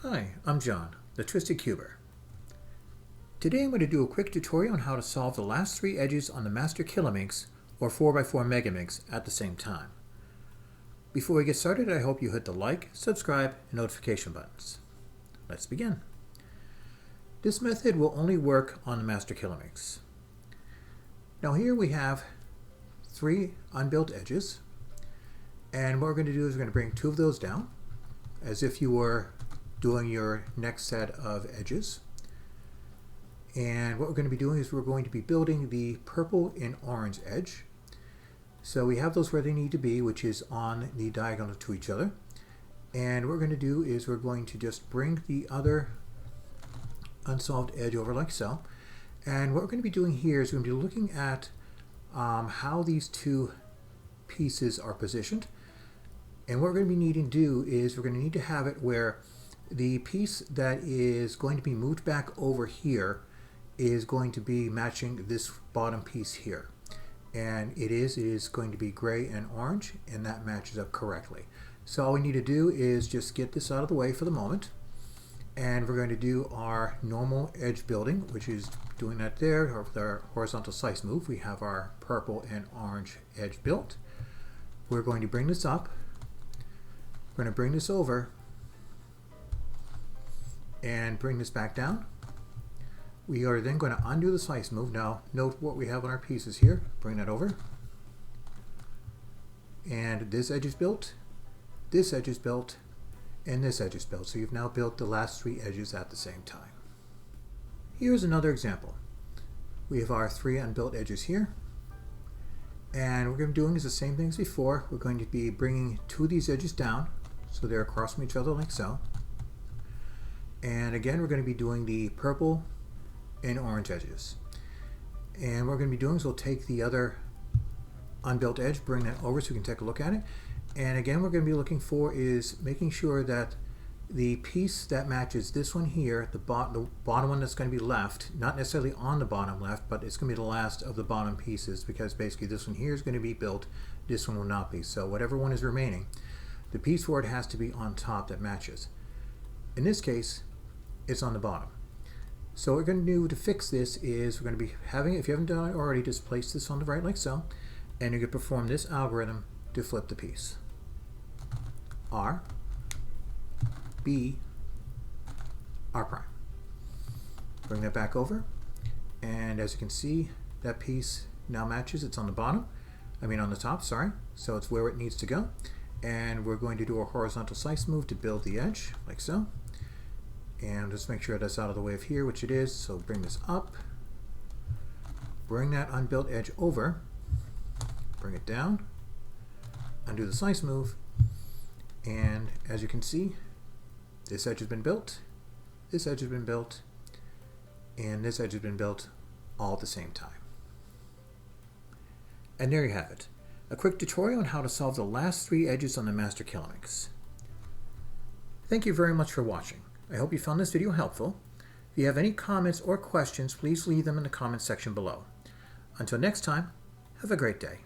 Hi, I'm John, the Twisted Cuber. Today I'm going to do a quick tutorial on how to solve the last three edges on the Master Kilominx or 4x4 Megaminx at the same time. Before we get started, I hope you hit the like, subscribe, and notification buttons. Let's begin. This method will only work on the Master Kilominx. Now here we have three unbuilt edges, and what we're going to do is we're going to bring two of those down as if you were doing your next set of edges. And what we're going to be doing is we're going to be building the purple and orange edge. So we have those where they need to be, which is on the diagonal to each other. And what we're going to do is we're going to just bring the other unsolved edge over like so. And what we're going to be doing here is we're going to be looking at how these two pieces are positioned. And what we're going to be needing to do is we're going to need to have it where the piece that is going to be moved back over here is going to be matching this bottom piece here. And it is going to be gray and orange, and that matches up correctly. So all we need to do is just get this out of the way for the moment. And we're going to do our normal edge building, which is doing that there with our horizontal slice move. We have our purple and orange edge built. We're going to bring this up. We're going to bring this over and bring this back down. We are then going to undo the slice move. Now note what we have on our pieces here. Bring that over. And this edge is built, this edge is built, and this edge is built. So you've now built the last three edges at the same time. Here's another example. We have our three unbuilt edges here. And what we're going to be doing is the same thing as before. We're going to be bringing two of these edges down so they're across from each other like so. And again, we're going to be doing the purple and orange edges. And what we're going to be doing is we'll take the other unbuilt edge, bring that over so we can take a look at it. And again, what we're going to be looking for is making sure that the piece that matches this one here, the bottom one that's going to be left, not necessarily on the bottom left, but it's going to be the last of the bottom pieces, because basically this one here is going to be built, this one will not be. So whatever one is remaining, the piece for it has to be on top that matches. In this case, it's on the bottom. So what we're going to do to fix this is we're going to be having, if you haven't done it already, just place this on the right like so, and you're going to perform this algorithm to flip the piece. R, B, R prime. Bring that back over, and as you can see, that piece now matches. It's on the bottom, on the top, sorry. So it's where it needs to go. And we're going to do a horizontal slice move to build the edge, like so. And just make sure that's out of the way of here, which it is. So bring this up, bring that unbuilt edge over, bring it down, undo the slice move, and as you can see, this edge has been built, this edge has been built, and this edge has been built all at the same time. And there you have it. A quick tutorial on how to solve the last three edges on the Master Kilominx. Thank you very much for watching. I hope you found this video helpful. If you have any comments or questions, please leave them in the comments section below. Until next time, have a great day.